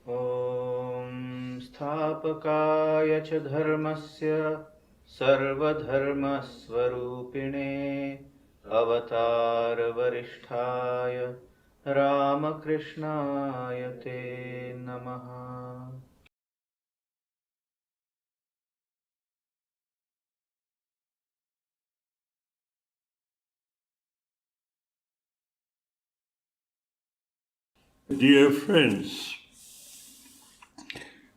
ॐ स्थापकाय च धर्मस्य सर्वधर्मस्वरूपिणे अवतारवरिष्ठाय रामकृष्णाय ते नमः। Dear friends,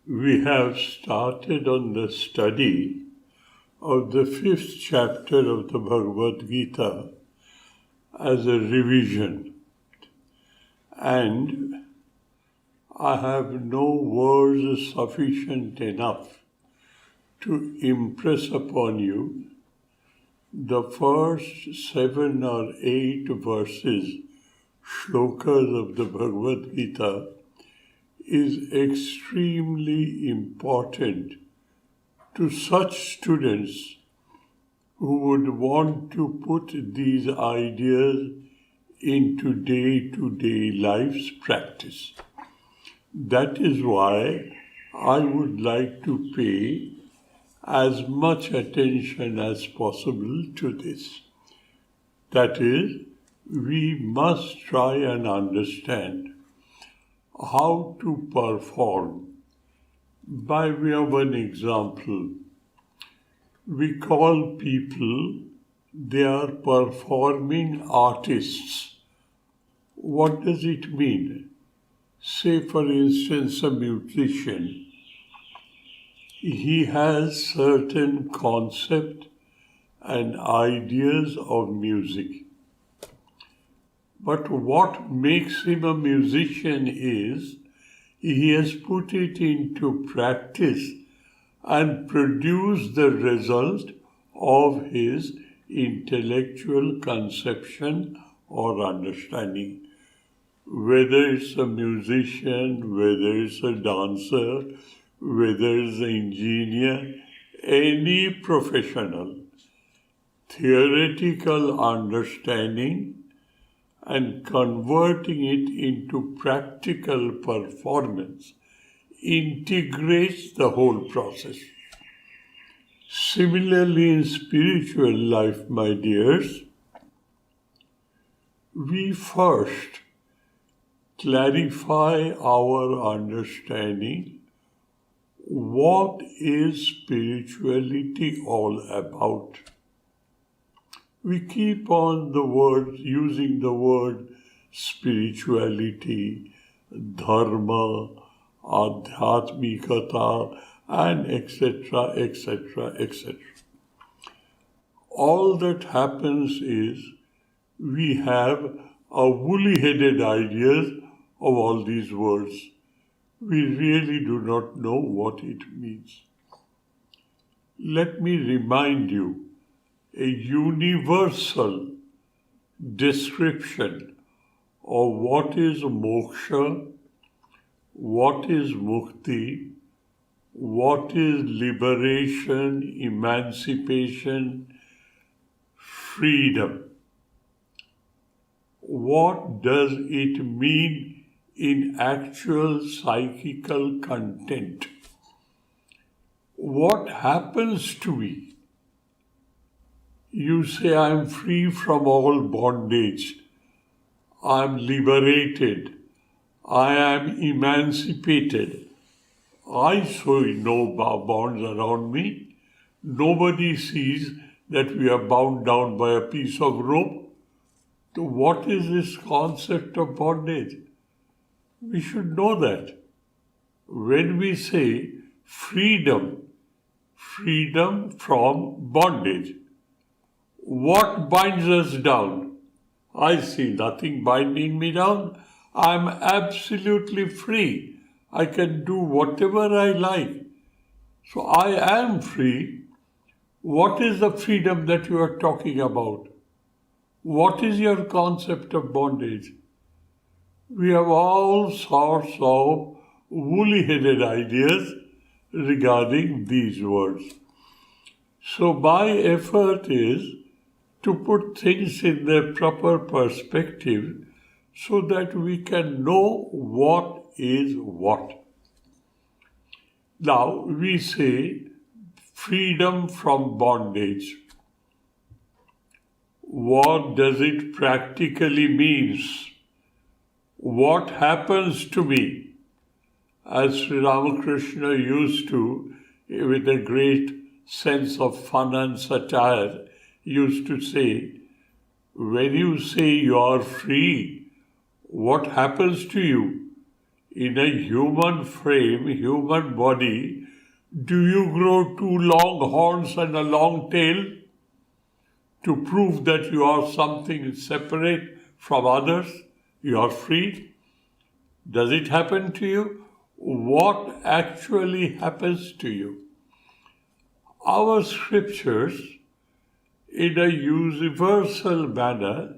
we have started on the study of the 5th chapter of the Bhagavad Gita as a revision, and I have no words sufficient enough to impress upon you the first 7 or 8 verses, shlokas of the Bhagavad Gita is extremely important to such students who would want to put these ideas into day-to-day life's practice. That is why I would like to pay as much attention as possible to this. That is, we must try and understand how to perform. By way of an example, we call people, they are performing artists. What does it mean? Say, for instance, a musician. He has certain concept and ideas of music. But what makes him a musician is he has put it into practice and produced the result of his intellectual conception or understanding. Whether it's a musician, whether it's a dancer, whether it's an engineer, any professional, theoretical understanding and converting it into practical performance integrates the whole process. Similarly, in spiritual life, my dears, we first clarify our understanding. What is spirituality all about? We keep on using the word spirituality, dharma, adhyatmikata, and etc., etc., etc. All that happens is we have a woolly-headed ideas of all these words. We really do not know what it means. Let me remind you, a universal description of what is moksha, what is mukti, what is liberation, emancipation, freedom. What does it mean in actual psychical content? What happens to me? You say, I am free from all bondage. I am liberated. I am emancipated. I saw no bonds around me. Nobody sees that we are bound down by a piece of rope. So what is this concept of bondage? We should know that. When we say freedom from bondage, what binds us down? I see nothing binding me down. I am absolutely free. I can do whatever I like. So I am free. What is the freedom that you are talking about? What is your concept of bondage? We have all sorts of woolly-headed ideas regarding these words. So my effort is to put things in their proper perspective so that we can know what is what. Now we say freedom from bondage. What does it practically mean? What happens to me? As Sri Ramakrishna used to, with a great sense of fun and satire, used to say, when you say you are free, what happens to you? In a human frame, human body, do you grow two long horns and a long tail to prove that you are something separate from others? You are free? Does it happen to you? What actually happens to you? Our scriptures, in a universal manner,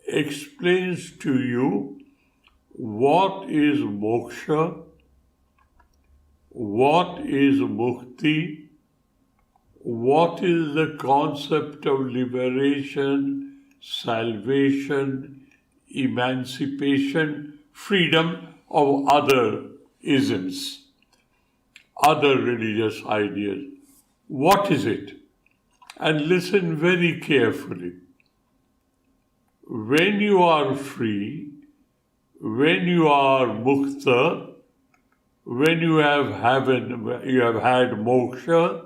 explains to you what is moksha, what is mukti, what is the concept of liberation, salvation, emancipation, freedom of other isms, other religious ideas. What is it? And listen very carefully. When you are free, when you are mukta, when you have had moksha,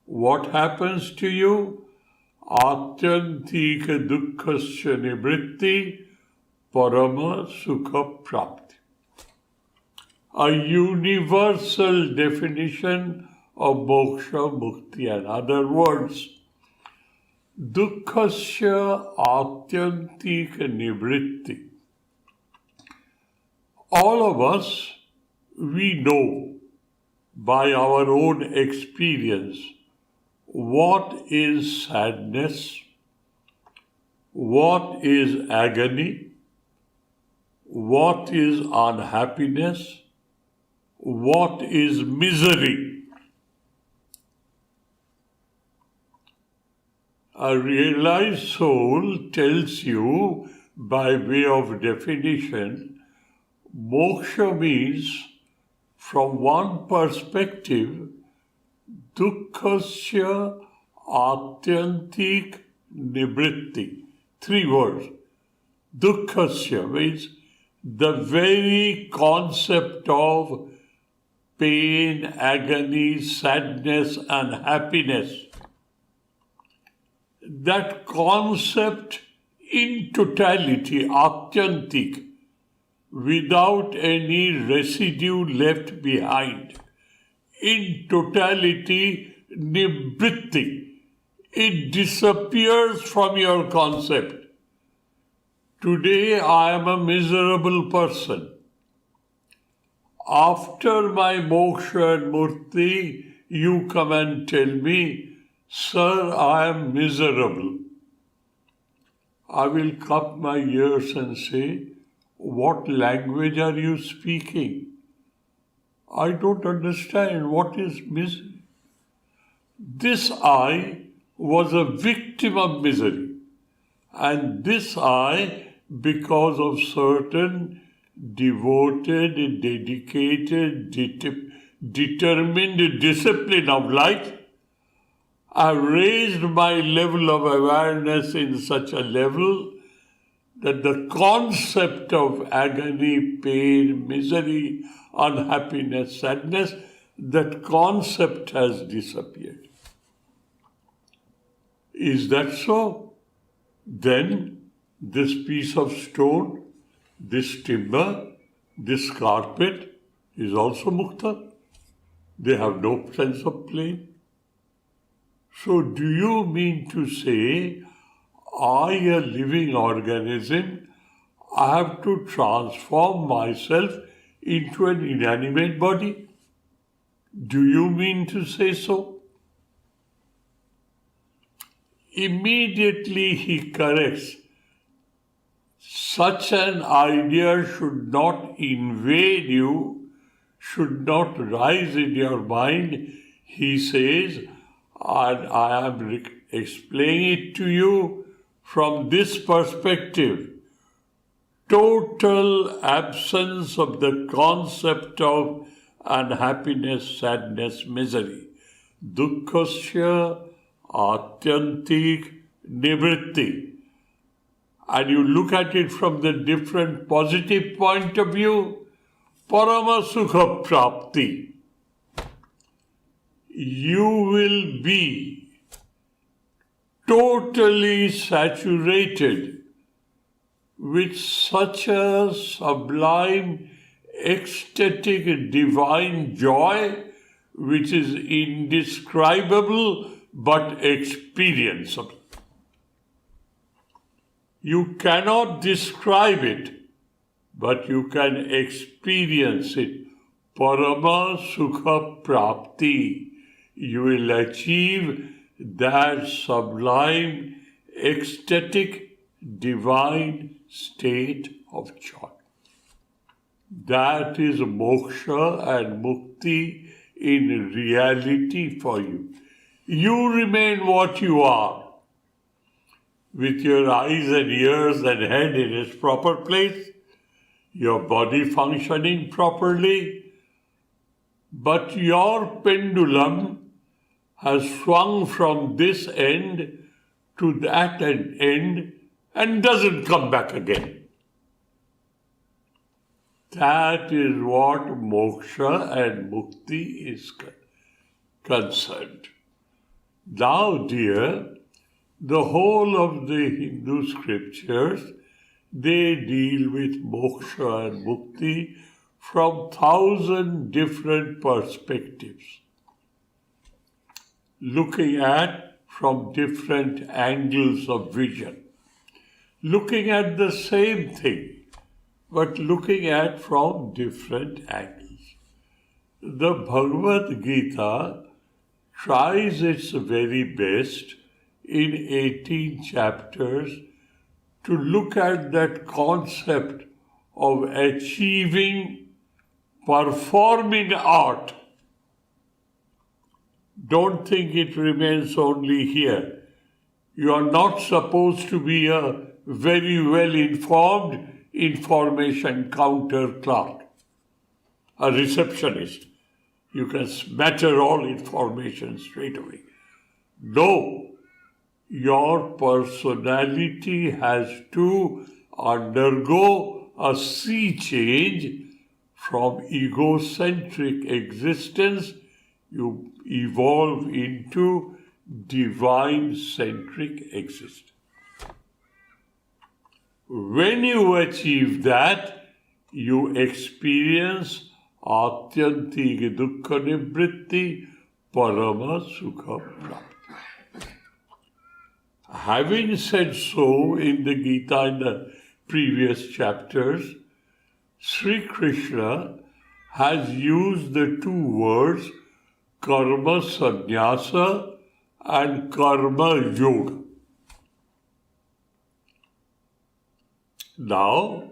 what happens to you? Atyantika dukkhasya nivritti parama sukha prapti. A universal definition of moksha, mukti, and other words. Dukkhasya atyantika nivritti. All of us, we know by our own experience what is sadness, what is agony, what is unhappiness, what is misery. A realized soul tells you, by way of definition, moksha means, from one perspective, dukkhasya atyantik nivritti. 3 words. Dukkhasya means the very concept of pain, agony, sadness, and happiness. That concept in totality, atyantik, without any residue left behind, in totality, nivritti, it disappears from your concept. Today I am a miserable person. After my moksha and murti, you come and tell me, sir, I am miserable. I will cup my ears and say, what language are you speaking? I don't understand. What is misery? This I was a victim of misery. And this I, because of certain devoted, dedicated, determined discipline of life, I raised my level of awareness in such a level that the concept of agony, pain, misery, unhappiness, sadness, that concept has disappeared. Is that so? Then this piece of stone, this timber, this carpet is also mukta. They have no sense of plane. So do you mean to say, I, a living organism, I have to transform myself into an inanimate body? Do you mean to say so? Immediately he corrects. Such an idea should not invade you, should not rise in your mind. He says, and I am explaining it to you from this perspective. Total absence of the concept of unhappiness, sadness, misery. Dukkhasya atyantik nivritti. And you look at it from the different positive point of view, parama sukha prapti. You will be totally saturated with such a sublime, ecstatic, divine joy which is indescribable but experienceable. You cannot describe it, but you can experience it. Parama sukha prapti. You will achieve that sublime, ecstatic, divine state of joy. That is moksha and mukti in reality for you. You remain what you are, with your eyes and ears and head in its proper place, your body functioning properly, but your pendulum has swung from this end to that end and doesn't come back again. That is what moksha and mukti is concerned. Now, dear, the whole of the Hindu scriptures, they deal with moksha and mukti from 1,000 different perspectives, looking at from different angles of vision, looking at the same thing, but looking at from different angles. The Bhagavad Gita tries its very best in 18 chapters to look at that concept of achieving, performing art. Don't think it remains only here. You are not supposed to be a very well-informed information counter clerk, a receptionist. You can smatter all information straight away. No. Your personality has to undergo a sea change from egocentric existence. You evolve into divine-centric existence. When you achieve that, you experience atyantik dukkha nivritti parama sukha prapti. Having said so in the Gita in the previous chapters, Sri Krishna has used the two words karma sannyasa and karma yoga. Now,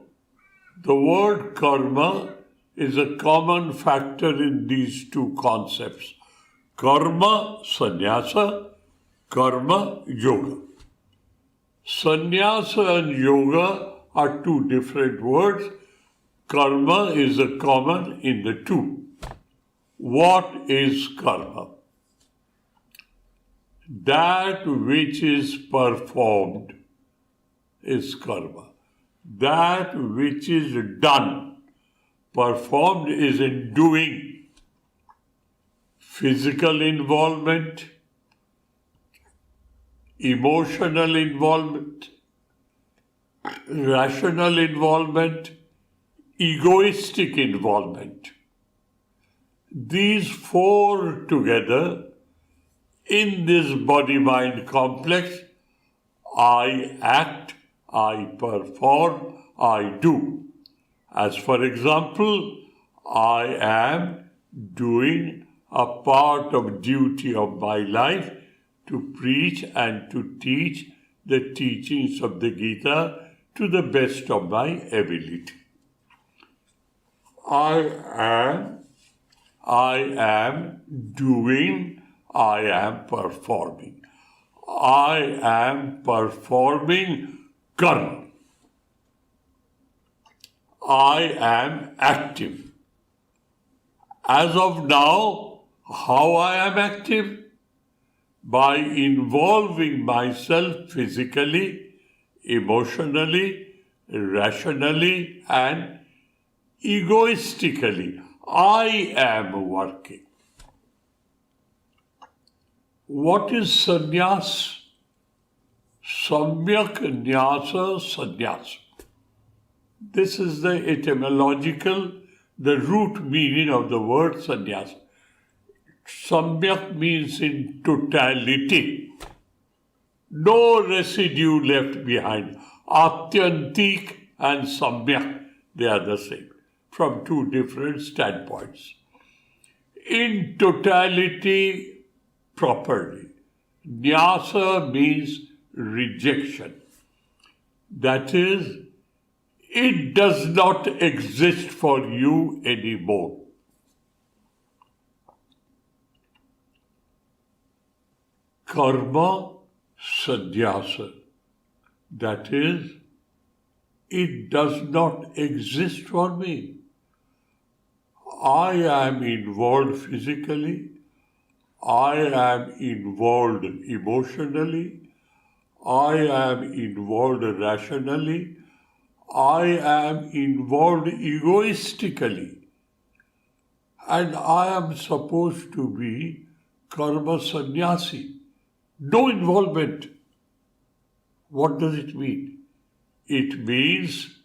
the word karma is a common factor in these two concepts. Karma sannyasa, karma yoga. Sannyasa and yoga are two different words. Karma is a common in the two. What is karma? That which is performed is karma. That which is done. Performed is in doing. Physical involvement, emotional involvement, rational involvement, egoistic involvement. These four together in this body-mind complex, I act, I perform, I do. As for example, I am doing a part of duty of my life to preach and to teach the teachings of the Gita to the best of my ability. I am doing, I am performing. I am performing karma. I am active. As of now, how I am active? By involving myself physically, emotionally, rationally, and egoistically. I am working. What is sannyas? Samyak nyasa sannyas. This is the etymological, the root meaning of the word sannyas. Samyak means in totality. No residue left behind. Atyantik and samyak, they are the same from two different standpoints. In totality, properly. Nyasa means rejection. That is, it does not exist for you anymore. Karma sannyasa. That is, it does not exist for me. I am involved physically. I am involved emotionally. I am involved rationally. I am involved egoistically. And I am supposed to be karma sannyasi. No involvement. What does it mean? It means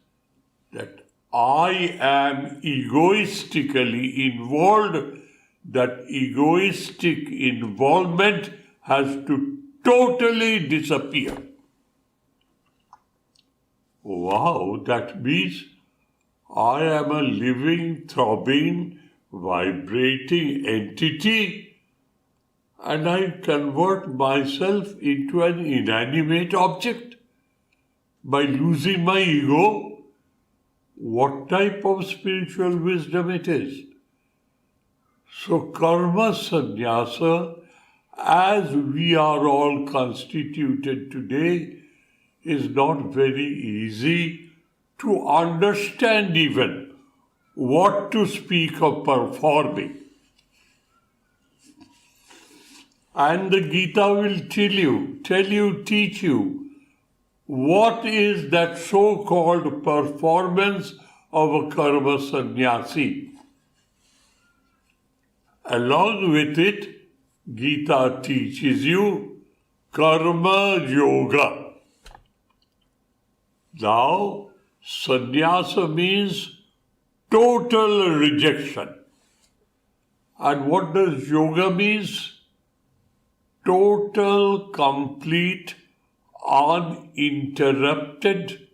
that I am egoistically involved. That egoistic involvement has to totally disappear. Wow, that means I am a living, throbbing, vibrating entity, and I convert myself into an inanimate object by losing my ego. What type of spiritual wisdom it is? So karma sannyasa, as we are all constituted today, is not very easy to understand even what to speak of performing. And the Gita will teach you what is that so-called performance of a karma sannyasi. Along with it, Gita teaches you karma yoga. Now, sannyasa means total rejection. And what does yoga means? Total, complete, uninterrupted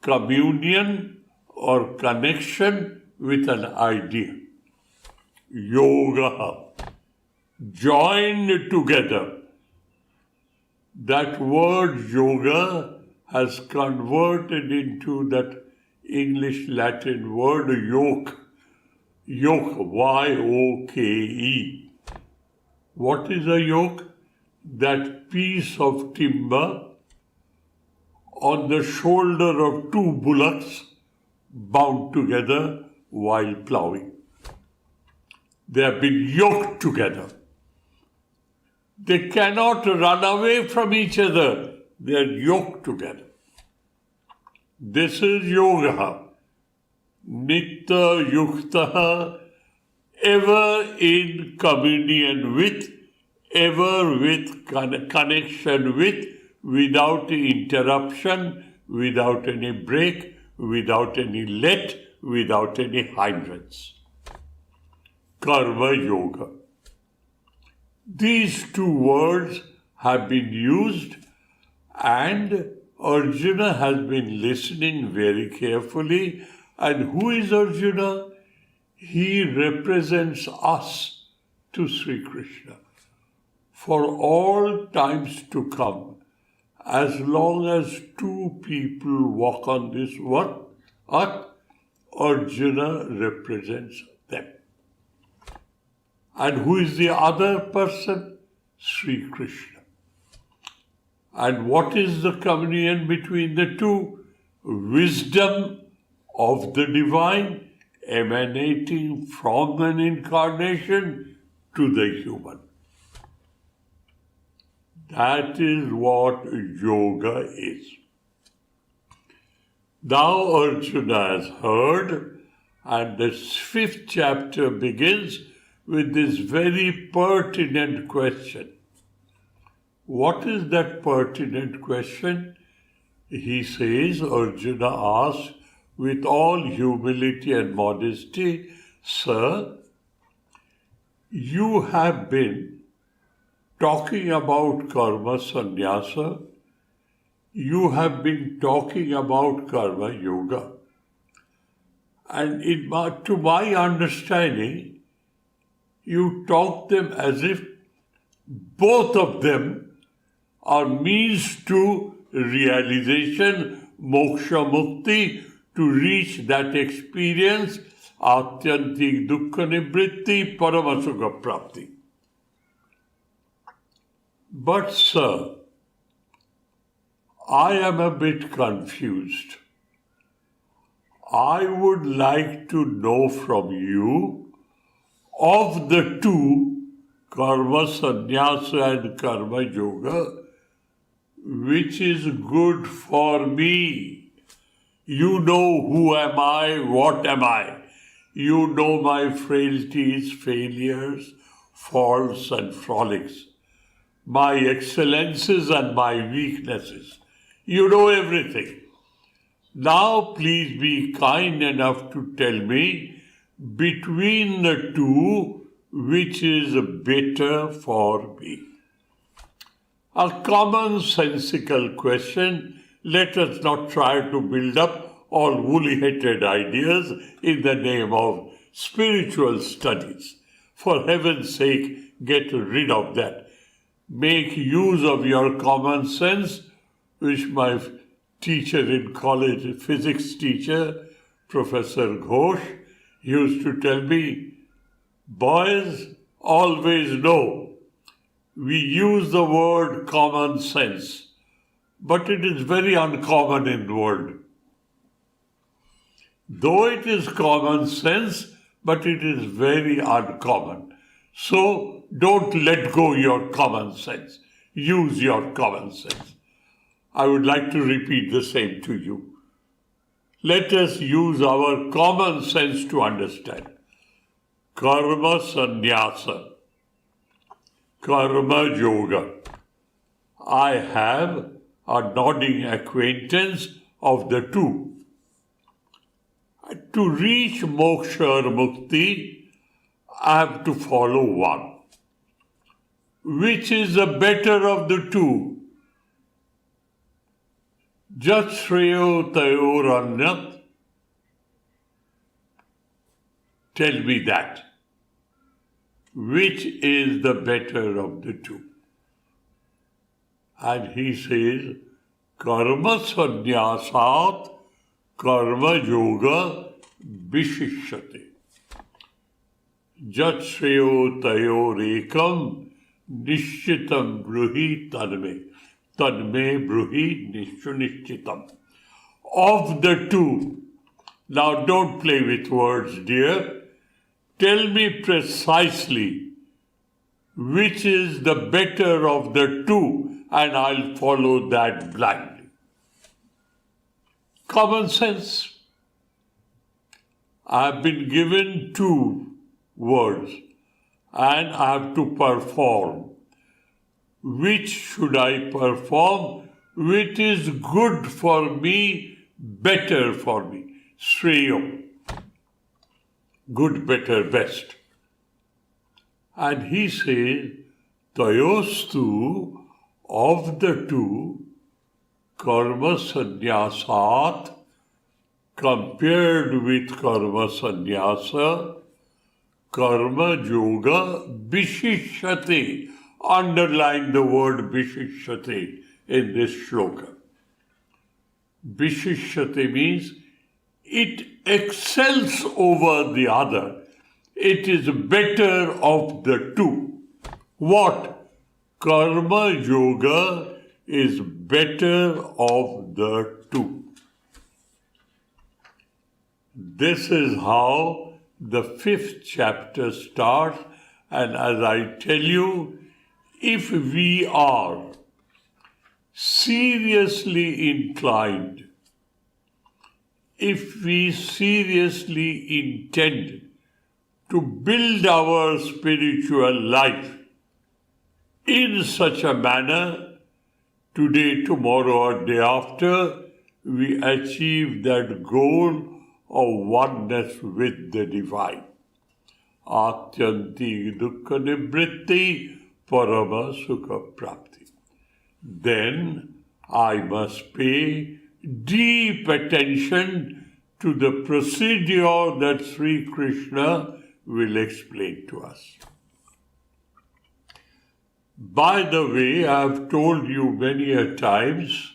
communion or connection with an idea. Yoga. Joined together. That word yoga has converted into that English Latin word yoke. Yoke, Y-O-K-E. What is a yoke? That piece of timber on the shoulder of two bullocks bound together while ploughing. They have been yoked together. They cannot run away from each other. They are yoked together. This is yoga. Nitya yuktaha, ever in communion with, ever with connection with, without interruption, without any break, without any let, without any hindrance. Karma yoga. These two words have been used, and Arjuna has been listening very carefully. And who is Arjuna? He represents us to Sri Krishna for all times to come. As long as two people walk on this earth, Arjuna represents them. And who is the other person? Sri Krishna. And what is the communion between the two? Wisdom of the divine, emanating from an incarnation to the human. That is what yoga is. Now Arjuna has heard, and the 5th chapter begins with this very pertinent question. What is that pertinent question? He says, Arjuna asks with all humility and modesty, Sir, you have been talking about karma sannyasa, you have been talking about karma yoga. And to my understanding, you talk them as if both of them are means to realization, moksha mukti, to reach that experience, atyantik dukkha nivritti, paramasukha prapti. But sir, I am a bit confused. I would like to know from you, of the two, karma sannyasa and karma yoga, which is good for me. You know who am I, what am I. You know my frailties, failures, faults and frolics, my excellences and my weaknesses. You know everything. Now please be kind enough to tell me, between the two, which is better for me? A commonsensical question. Let us not try to build up all woolly-headed ideas in the name of spiritual studies. For heaven's sake, get rid of that. Make use of your common sense, which my teacher in college, physics teacher, Professor Ghosh, used to tell me, boys, always know, we use the word common sense, but it is very uncommon in the world. Though it is common sense, but it is very uncommon. So don't let go your common sense. Use your common sense. I would like to repeat the same to you. Let us use our common sense to understand. Karma sannyasa, karma yoga. I have a nodding acquaintance of the two. To reach moksha or mukti, I have to follow one. Which is the better of the two? Jat shreyo tayor anyat. Tell me that. Which is the better of the two? And he says, karma sannyasat karma yoga vishishyate. Jat shreyo tayor ekam nishchitam bruhi tanme. Tanme bruhi nishchitam. Of the two. Now don't play with words, dear. Tell me precisely which is the better of the two, and I'll follow that blindly. Common sense. I have been given two words, and I have to perform. Which should I perform? Which is good for me, better for me? Shreyo. Good, better, best. And he says, Tayostu, of the two, karma sannyasat, compared with karma sannyasa, karma yoga vishishyate. Underline the word vishishyate in this shloka. Vishishyate means it excels over the other. It is better of the two. What? Karma yoga is better of the two. This is how the 5th chapter starts, and as I tell you, if we are seriously inclined, if we seriously intend to build our spiritual life in such a manner, today, tomorrow, or day after, we achieve that goal of oneness with the divine. Atyanti dukkha nivritti parama sukha prapti. Then I must pay deep attention to the procedure that Sri Krishna will explain to us. By the way, I have told you many a times,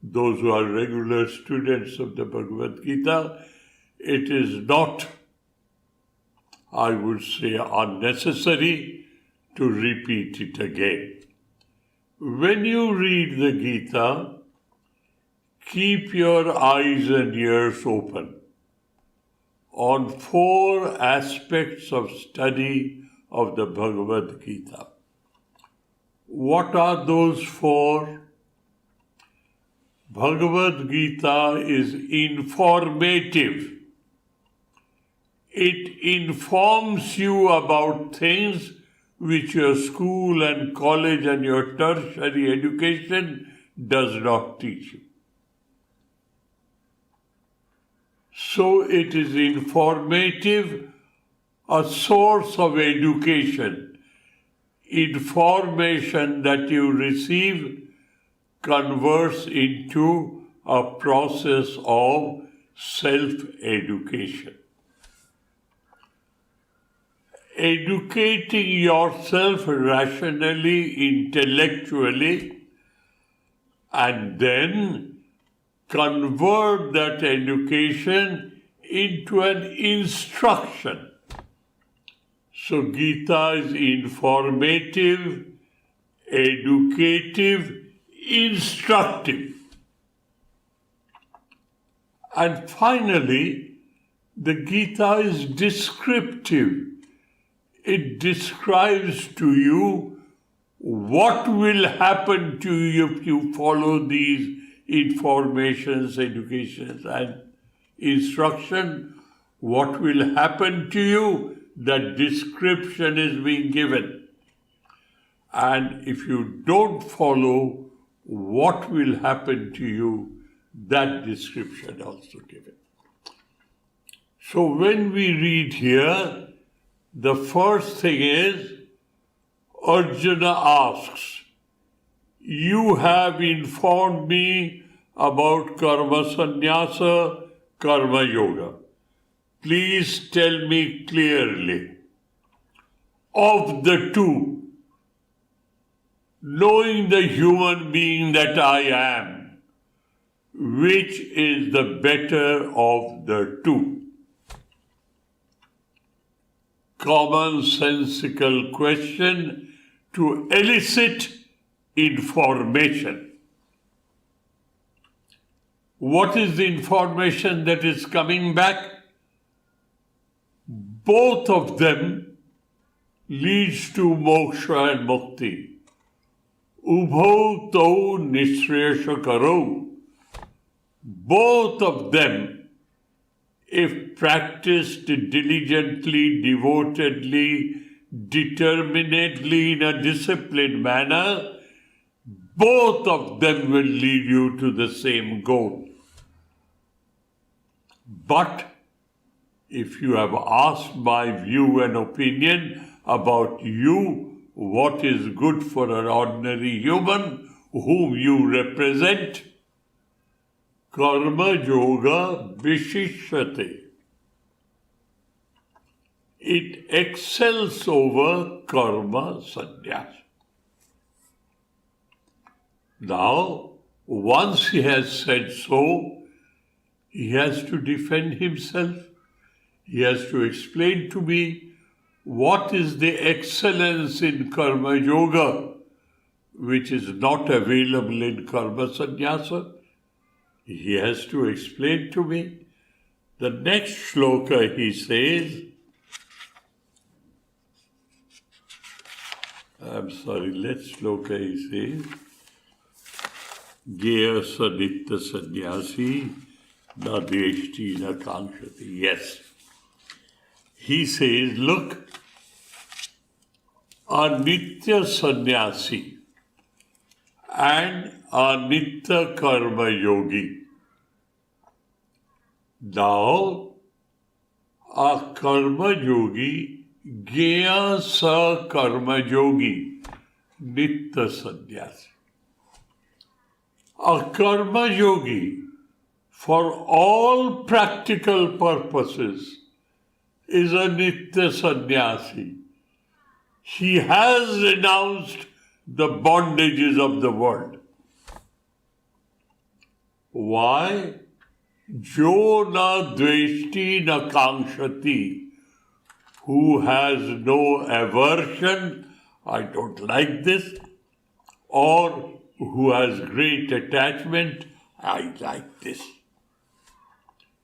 those who are regular students of the Bhagavad Gita, it is not, I would say, unnecessary to repeat it again. When you read the Gita, keep your eyes and ears open on 4 aspects of study of the Bhagavad Gita. What are those 4? Bhagavad Gita is informative. It informs you about things which your school and college and your tertiary education does not teach you. So it is informative, a source of education. Information that you receive converts into a process of self-education. Educating yourself rationally, intellectually, and then convert that education into an instruction. So Gita is informative, educative, instructive. And finally, the Gita is descriptive. It describes to you what will happen to you if you follow these informations, educations, and instruction. What will happen to you? That description is being given. And if you don't follow, what will happen to you? That description also given. So when we read here, the first thing is, Arjuna asks, you have informed me about karma sannyasa, karma yoga. Please tell me clearly, of the two, knowing the human being that I am, which is the better of the two? Commonsensical question to elicit information. What is the information that is coming back? Both of them leads to moksha and mukti. Ubho to nishreyasha karo. Both of them, if practiced diligently, devotedly, determinedly, in a disciplined manner, both of them will lead you to the same goal. But if you have asked my view and opinion about you, what is good for an ordinary human whom you represent, karma yoga vishishyate. It excels over karma sannyas. Now, once he has said so, he has to defend himself. He has to explain to me what is the excellence in karma yoga which is not available in karma sannyasa. He has to explain to me. The next shloka he says, next shloka he says, Gya Saditta Sannyasi Na Deshti Na Kankshati. Yes. He says, look, a Nitya Sannyasi and a Nitya Karma Yogi. Now, a Karma Yogi, Gya Sa Karma Yogi, Nitya Sannyasi. A Karma Yogi, for all practical purposes, is a Nitya Sannyasi. He has renounced the bondages of the world. Why? Jo na dveshti na kankshati, who has no aversion, I don't like this, or who has great attachment, I like this.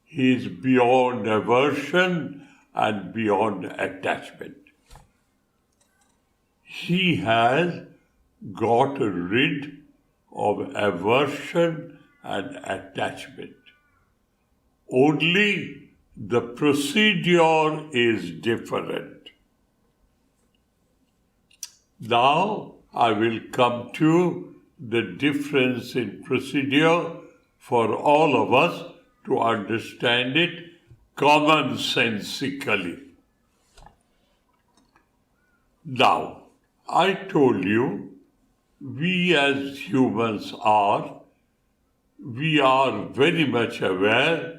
He is beyond aversion and beyond attachment. He has got rid of aversion and attachment. Only the procedure is different. Now I will come to the difference in procedure for all of us to understand it commonsensically. Now, I told you, we as humans we are very much aware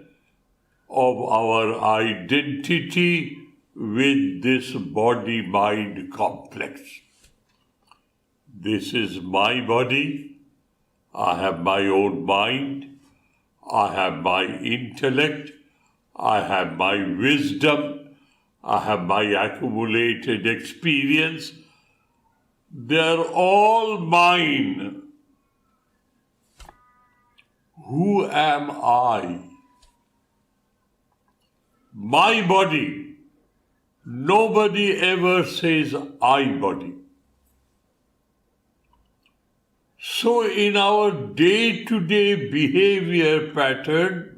of our identity with this body-mind complex. This is my body, I have my own mind, I have my intellect, I have my wisdom, I have my accumulated experience. They're all mine. Who am I? My body. Nobody ever says I body. So in our day-to-day behavior pattern,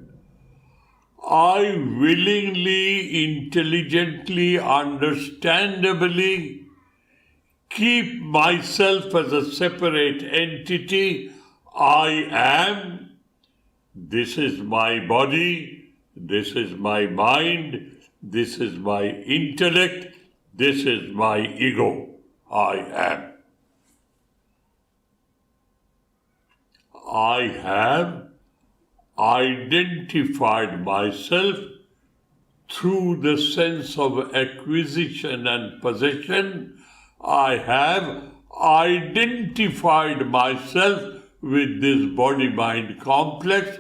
I willingly, intelligently, understandably keep myself as a separate entity. I am. This is my body. This is my mind. This is my intellect. This is my ego. I am. I have identified myself through the sense of acquisition and possession. I have identified myself with this body-mind complex,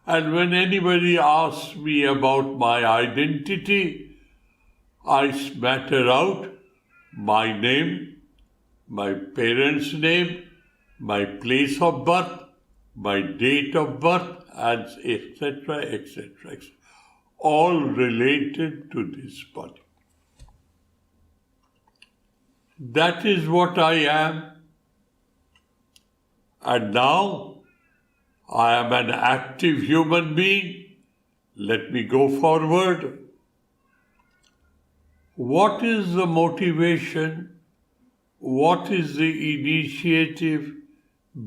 and when anybody asks me about my identity, I smatter out my name, my parents' name, my place of birth, my date of birth, and etc., etc., all related to this body. That is what I am. And now I am an active human being. Let me go forward. What is the motivation? What is the initiative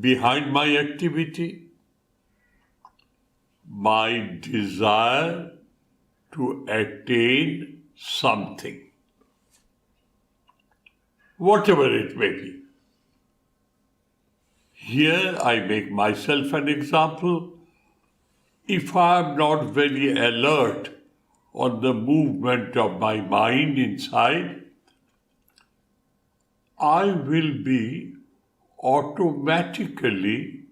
behind my activity? My desire to attain something, whatever it may be. Here I make myself an example. If I am not very alert on the movement of my mind inside, I will be automatically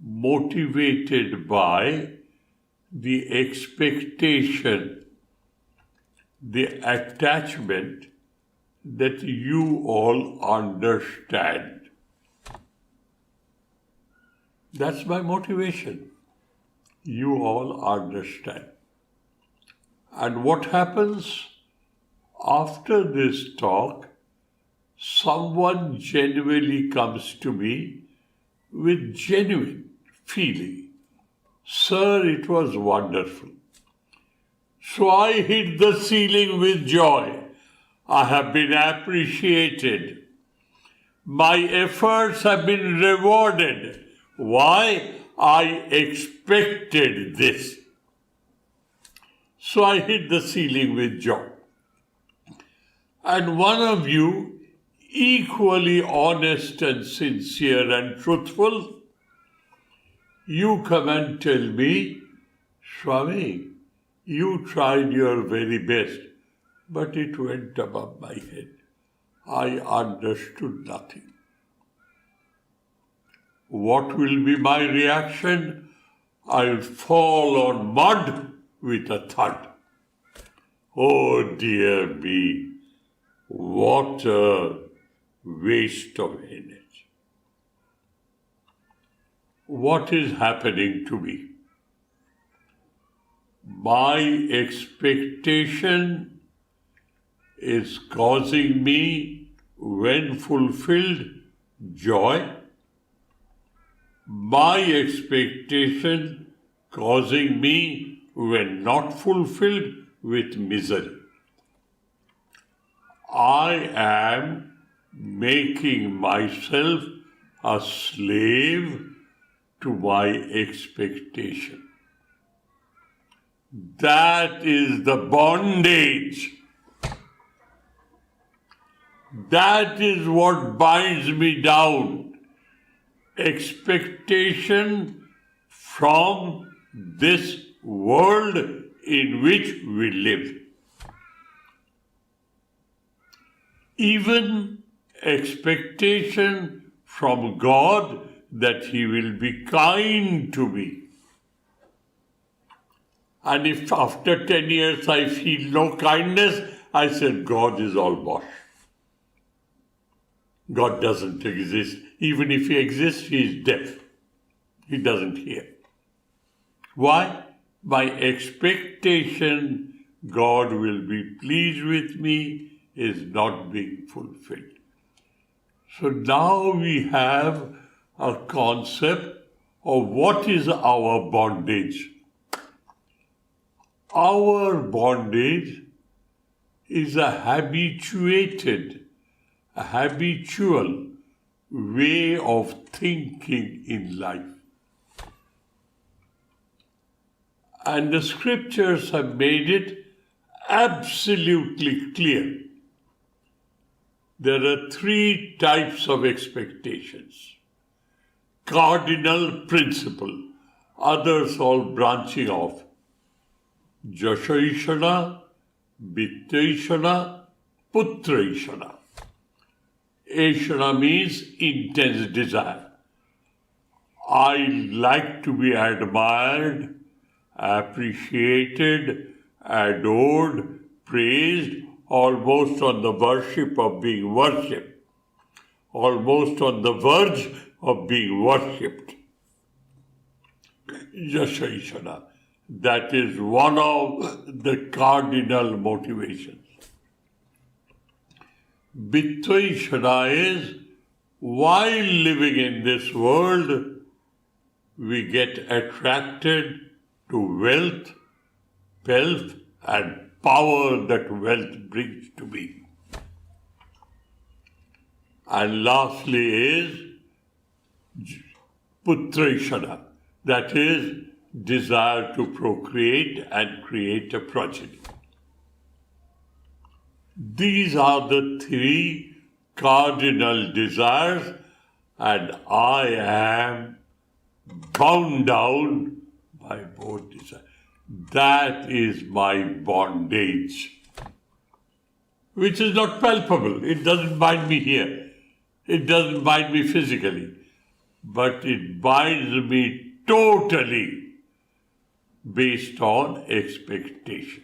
motivated by the expectation, the attachment that you all understand. That's my motivation. You all understand. And what happens? After this talk, someone genuinely comes to me with genuine feeling. Sir, it was wonderful. So I hit the ceiling with joy. I have been appreciated. My efforts have been rewarded. Why? I expected this. So I hit the ceiling with joy. And one of you, equally honest and sincere and truthful, you come and tell me, Swami, you tried your very best, but it went above my head. I understood nothing. What will be my reaction? I'll fall on mud with a thud. Oh dear me, what a waste of energy. What is happening to me? My expectation is causing me, when fulfilled, joy. My expectation causing me, when not fulfilled, with misery. I am making myself a slave to my expectation. That is the bondage. That is what binds me down. Expectation from this world in which we live. Even expectation from God that He will be kind to me. And if after 10 years I feel no kindness, I said, God is all bosh. God doesn't exist. Even if He exists, He is deaf. He doesn't hear. Why? My expectation God will be pleased with me is not being fulfilled. So now we have a concept of what is our bondage. Our bondage is a habitual way of thinking in life. And the scriptures have made it absolutely clear. There are 3 types of expectations. Cardinal principle, others all branching off. Jashaishana, Vittaishana, Putraishana. Aishana means intense desire. I like to be admired, appreciated, adored, praised, almost on the worship of being worshipped, almost on the verge of being worshipped. Jashaishana. That is one of the cardinal motivations. Vittaishana is, while living in this world, we get attracted to wealth, and power that wealth brings to me. And lastly is Putraishana, that is, desire to procreate and create a progeny. These are the 3 cardinal desires, and I am bound down by both desires. That is my bondage, which is not palpable. It doesn't bind me here. It doesn't bind me physically, but it binds me totally based on expectation.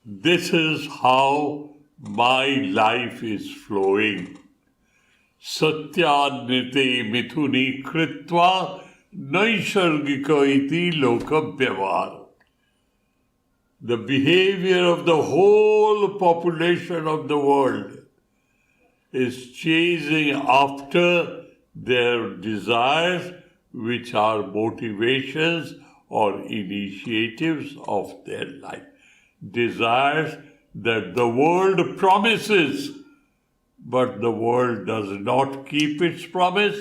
This is how my life is flowing. Satyannite mithuni kritva naishargika iti loka vyavahara. the behavior of the whole population of the world is chasing after their desires, which are motivations or initiatives of their life. Desires that the world promises, but the world does not keep its promise.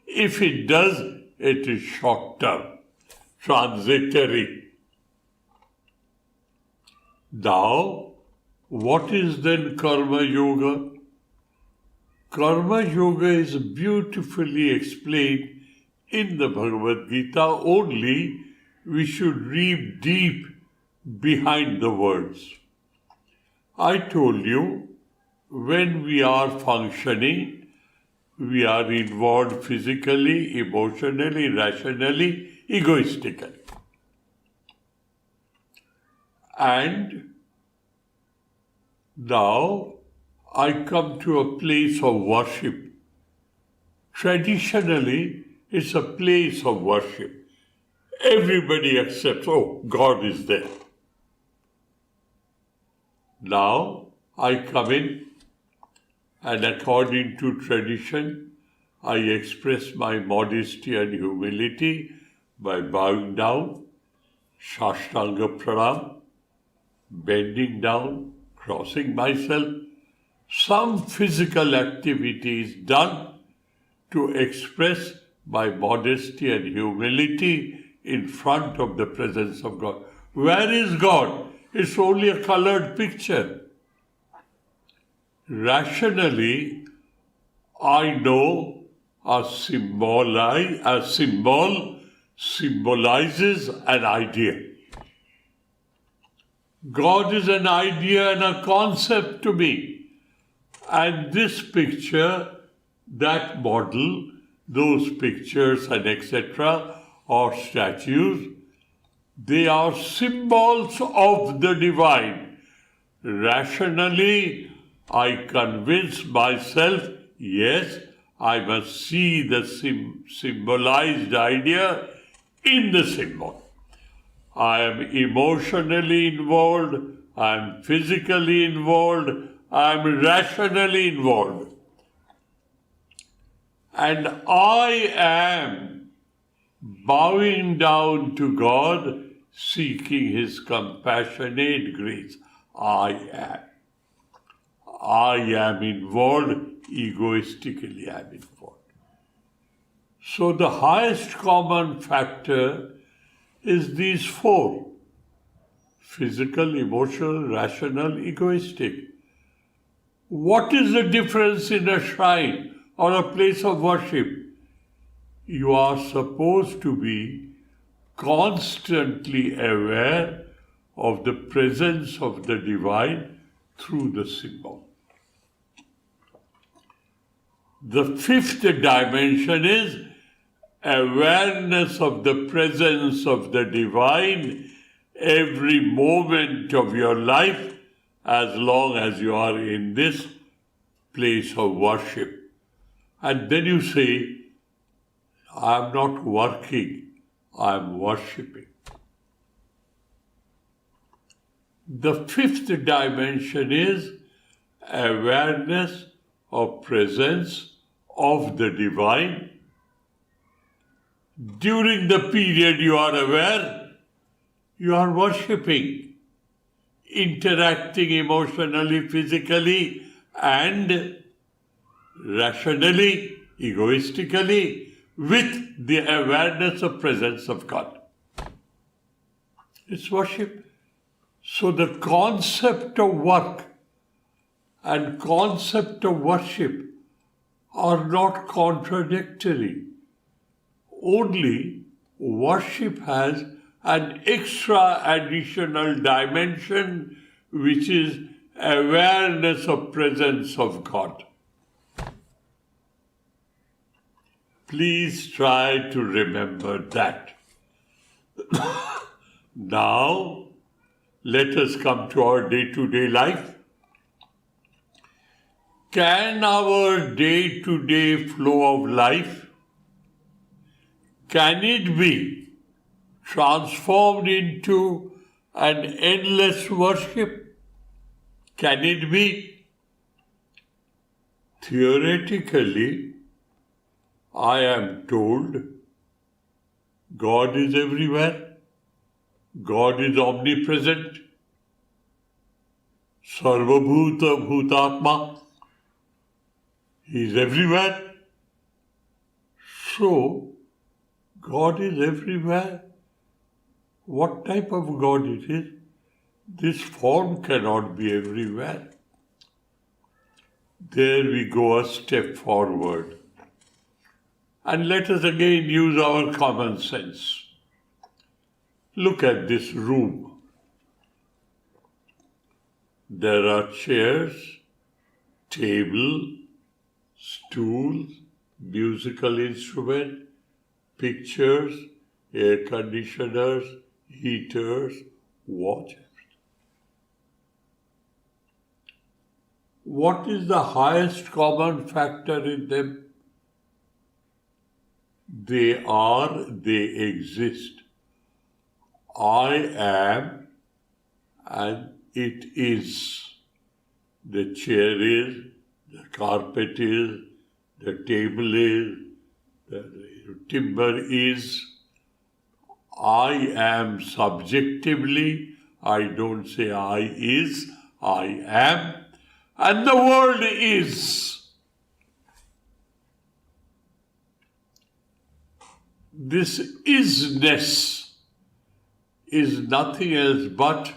If it does, it is short-term, transitory. Now, what is then Karma Yoga? Karma Yoga is beautifully explained in the Bhagavad Gita, only we should read deep behind the words. I told you, when we are functioning, we are involved physically, emotionally, rationally, egoistically. And now I come to a place of worship. Traditionally, it's a place of worship. Everybody accepts, oh, God is there. Now, I come in and according to tradition, I express my modesty and humility by bowing down, Shashtanga Pranam, bending down, crossing myself. Some physical activity is done to express my modesty and humility in front of the presence of God. Where is God? It's only a colored picture. Rationally, I know a symbol symbolizes an idea. God is an idea and a concept to me. And this picture, that model, those pictures and etc. or statues, they are symbols of the divine. Rationally, I convince myself, yes, I must see the symbolized idea in the symbol. I am emotionally involved, I am physically involved, I am rationally involved. And I am bowing down to God, seeking His compassionate grace. I am involved, egoistically I am involved. So the highest common factor is these four: physical, emotional, rational, egoistic. What is the difference in a shrine or a place of worship? You are supposed to be constantly aware of the presence of the divine through the symbol. The fifth dimension is awareness of the presence of the divine every moment of your life, as long as you are in this place of worship. And then you say, I am not working, I am worshipping. The fifth dimension is awareness of presence of the divine. During the period you are aware, you are worshipping, interacting emotionally, physically, and rationally, egoistically, with the awareness of presence of God. It's worship. So the concept of work and concept of worship are not contradictory. Only worship has an extra additional dimension, which is awareness of presence of God. Please try to remember that. Now, let us come to our day-to-day life. Can our day-to-day flow of life, can it be transformed into and endless worship? Can it be? Theoretically, I am told God is everywhere. God is omnipresent. Sarvabhuta Bhutatma. He is everywhere. So, God is everywhere. What type of God it is? This form cannot be everywhere. There we go a step forward. And let us again use our common sense. Look at this room. There are chairs, table, stools, musical instrument, pictures, air conditioners, heaters, watches. What is the highest common factor in them? They exist. I am and it is. The chair is, the carpet is, the table is, the timber is. I am subjectively, I don't say I is, I am, and the world is. This isness is nothing else but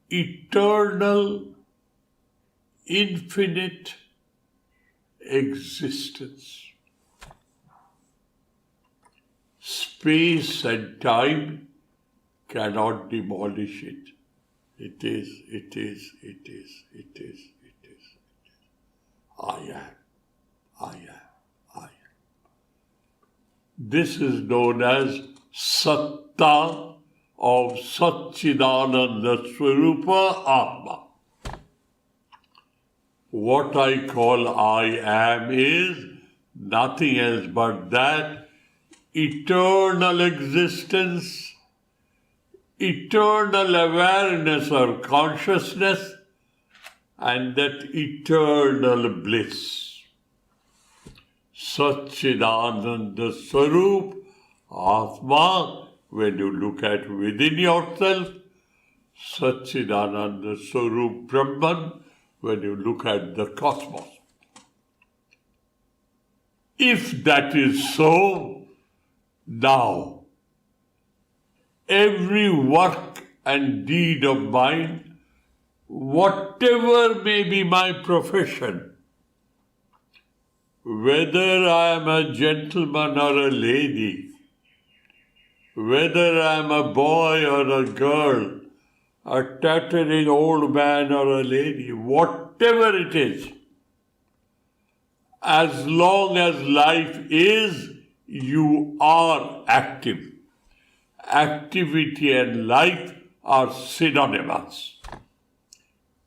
eternal, infinite existence. Space and time cannot demolish it. It is. I am. This is known as Satta of Satchidananda Swarupa Atma. What I call I am is nothing else but that eternal existence, eternal awareness or consciousness, and that eternal bliss. Satchidananda Swarup, Atma, when you look at within yourself, Satchidananda Swarup Brahman, when you look at the cosmos. If that is so, now, every work and deed of mine, whatever may be my profession, whether I am a gentleman or a lady, whether I am a boy or a girl, a tottering old man or a lady, whatever it is, as long as life is, you are active. Activity and life are synonymous.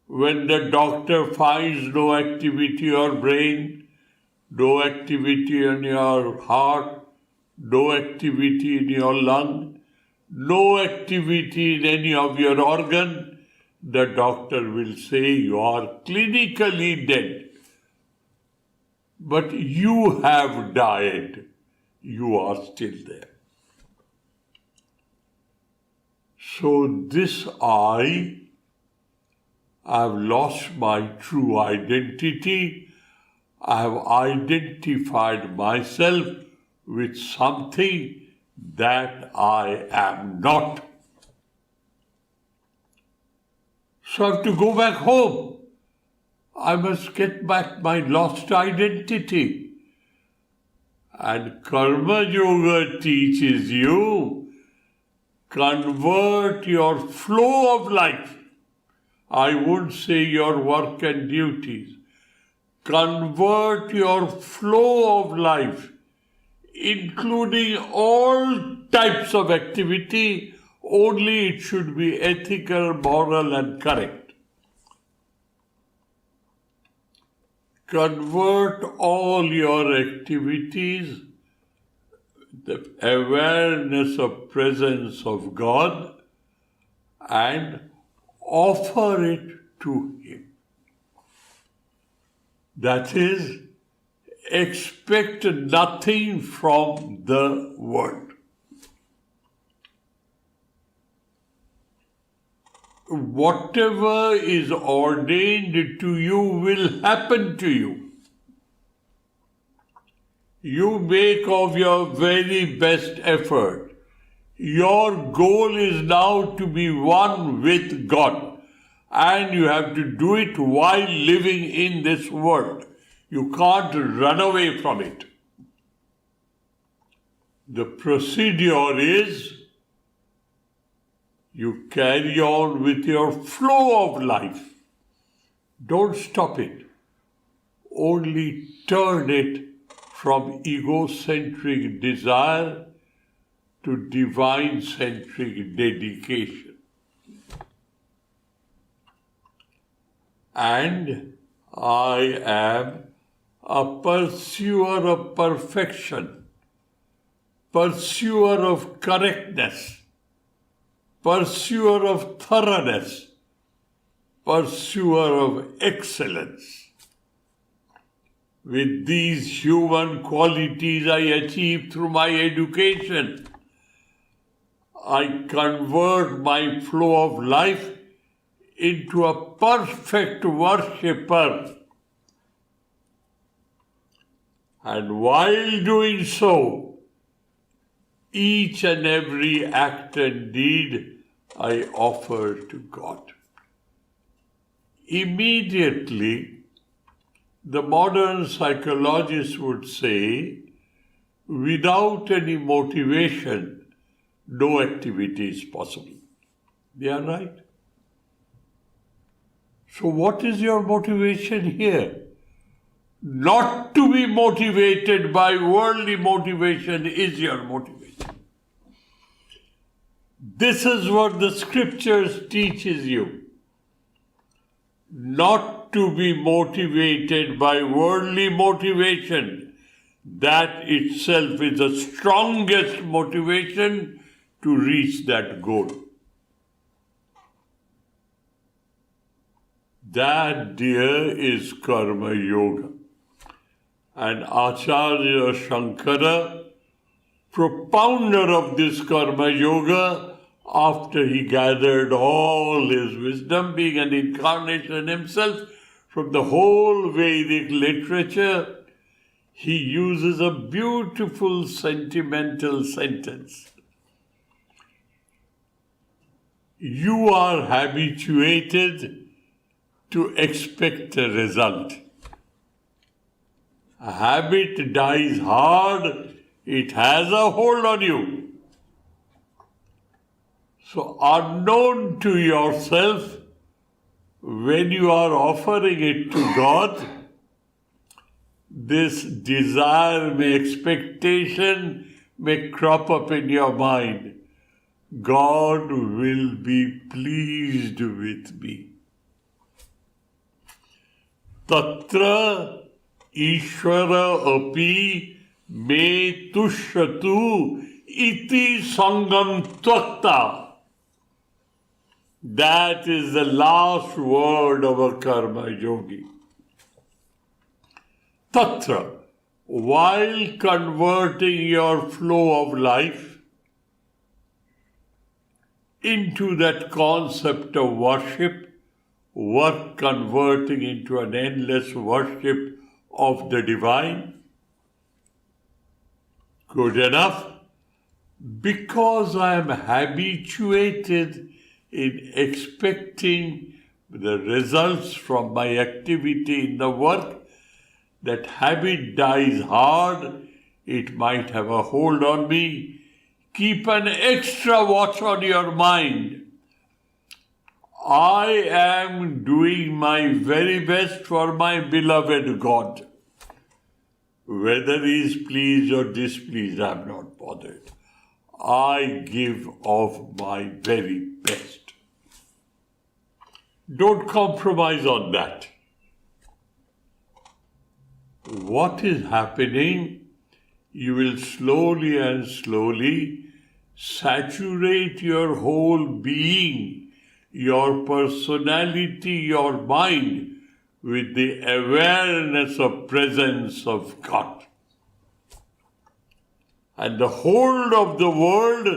When the doctor finds no activity in your brain, no activity in your heart, no activity in your lung, no activity in any of your organ, the doctor will say you are clinically dead. But you have died. You are still there. So this I have lost my true identity. I have identified myself with something that I am not. So I have to go back home. I must get back my lost identity. And Karma Yoga teaches you, convert your flow of life. I won't say your work and duties. Convert your flow of life, including all types of activity, only it should be ethical, moral, and correct. Convert all your activities, the awareness of presence of God, and offer it to Him. That is, expect nothing from the world. Whatever is ordained to you will happen to you. You make of your very best effort. Your goal is now to be one with God, and you have to do it while living in this world. You can't run away from it. The procedure is you carry on with your flow of life. Don't stop it. Only turn it from egocentric desire to divine-centric dedication. And I am a pursuer of perfection, pursuer of correctness, pursuer of thoroughness, pursuer of excellence. With these human qualities I achieve through my education. I convert my flow of life into a perfect worshipper. And while doing so, each and every act and deed I offer to God. Immediately, the modern psychologists would say, without any motivation, no activity is possible. They are right. So what is your motivation here? Not to be motivated by worldly motivation is your motivation. This is what the scriptures teaches you. Not to be motivated by worldly motivation. That itself is the strongest motivation to reach that goal. That, dear, is Karma Yoga. And Acharya Shankara, propounder of this Karma Yoga, after he gathered all his wisdom, being an incarnation himself, from the whole Vedic literature, he uses a beautiful sentimental sentence. You are habituated to expect a result. A habit dies hard, it has a hold on you. So unknown to yourself, when you are offering it to God, this desire, expectation may crop up in your mind. God will be pleased with me. Tatra Ishvara api me tushyatu iti sangam tvakta. That is the last word of a karma yogi. Tatra, while converting your flow of life into that concept of worship, work converting into an endless worship of the divine. Good enough. Because I am habituated in expecting the results from my activity in the work, that habit dies hard, it might have a hold on me. Keep an extra watch on your mind. I am doing my very best for my beloved God. Whether he is pleased or displeased, I am not bothered. I give of my very best. Don't compromise on that. What is happening? You will slowly and slowly saturate your whole being your personality, your mind, with the awareness of presence of God. And the hold of the world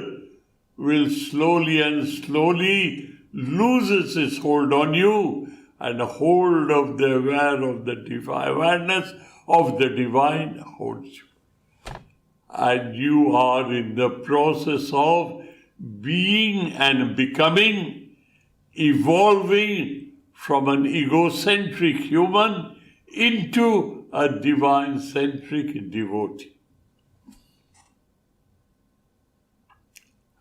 will slowly and slowly loses its hold on you, and the hold of the awareness of the divine holds you. And you are in the process of being and becoming, evolving from an egocentric human into a divine-centric devotee.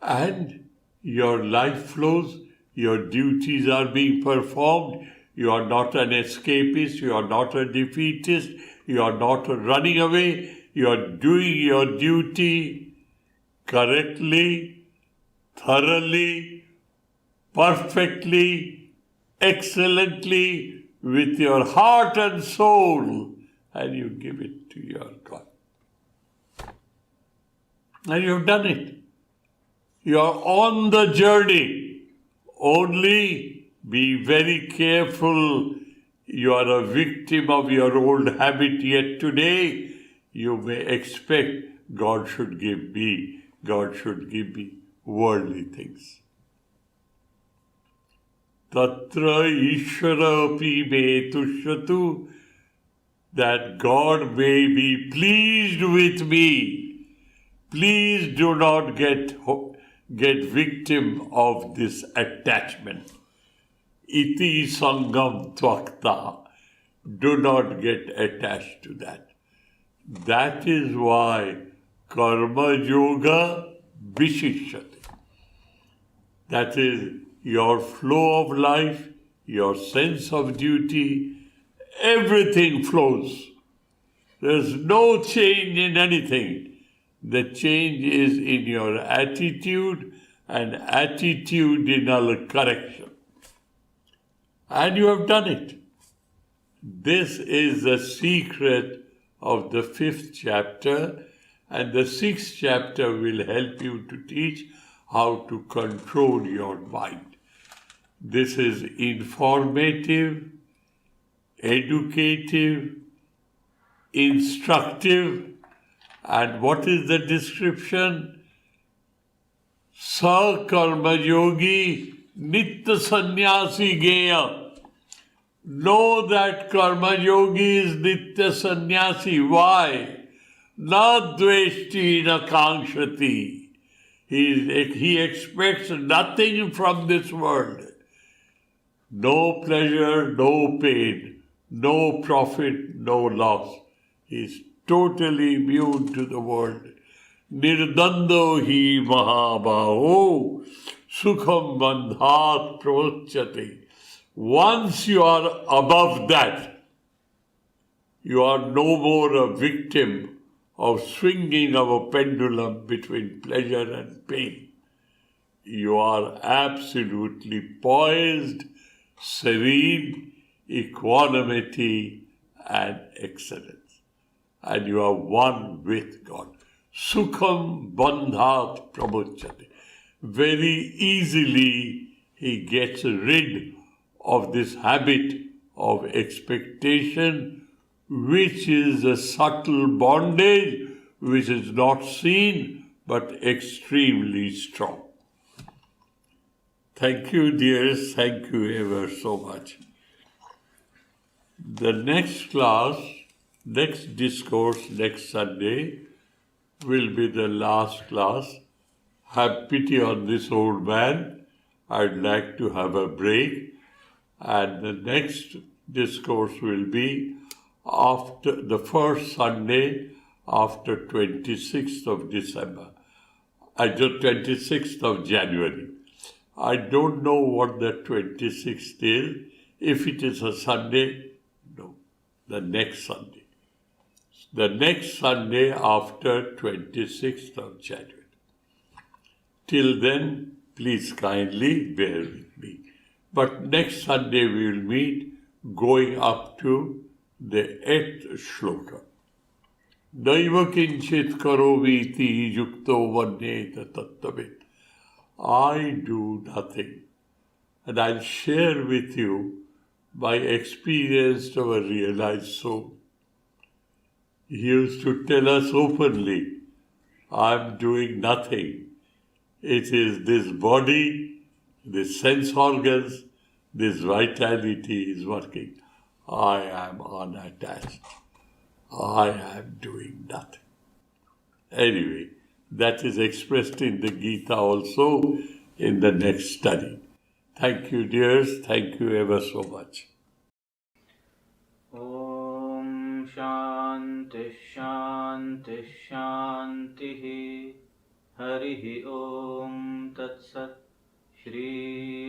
And your life flows, your duties are being performed, you are not an escapist, you are not a defeatist, you are not running away, you are doing your duty correctly, thoroughly, perfectly, excellently, with your heart and soul, and you give it to your God. And you have done it. You are on the journey. Only be very careful. You are a victim of your old habit yet today. You may expect God should give me worldly things. Tatra Ishvara api me tushyatu, that God may be pleased with me. Please do not get victim of this attachment. Iti sangam tvakta. Do not get attached to that. That is why karma yoga vishishyate. That is your flow of life, your sense of duty, everything flows. There's no change in anything. The change is in your attitude and attitudinal correction. And you have done it. This is the secret of the 5th chapter, and the 6th chapter will help you to teach how to control your mind. This is informative, educative, instructive, and what is the description? Sa karma yogi nitya sannyasi geya. Know that karma yogi is nitya sannyasi. Why? Na dveshti na kankshati. He expects nothing from this world. No pleasure, no pain, no profit, no loss. He is totally immune to the world. Nirdando hi mahabaho sukham bandhat prochate. Once you are above that, you are no more a victim of swinging of a pendulum between pleasure and pain. You are absolutely poised, serene, equanimity, and excellence. And you are one with God. Sukham bandhat pramuchate. Very easily he gets rid of this habit of expectation, which is a subtle bondage, which is not seen, but extremely strong. Thank you, dears. Thank you ever so much. The next class, next discourse, next Sunday, will be the last class. Have pity on this old man. I'd like to have a break. And the next discourse will be after the first Sunday after 26th of December. Just 26th of January. I don't know what the 26th is. If it is a Sunday, no, the next Sunday. The next Sunday after 26th of January. Till then, please kindly bear with me. But next Sunday we will meet going up to the 8th shloka. Naiva kinchit karoviti yukto vanyeta tattavit. I do nothing and I'll share with you my experience of a realized soul. He used to tell us openly, I'm doing nothing. It is this body, this sense organs, this vitality is working. I am unattached. I am doing nothing. Anyway, that is expressed in the Gita also in the next study. Thank you, dears. Thank you ever so much. ॐ शान्तिः शान्तिः शान्तिः हरिः ॐ तत्सत् श्रीरामकृष्णार्पणमस्तु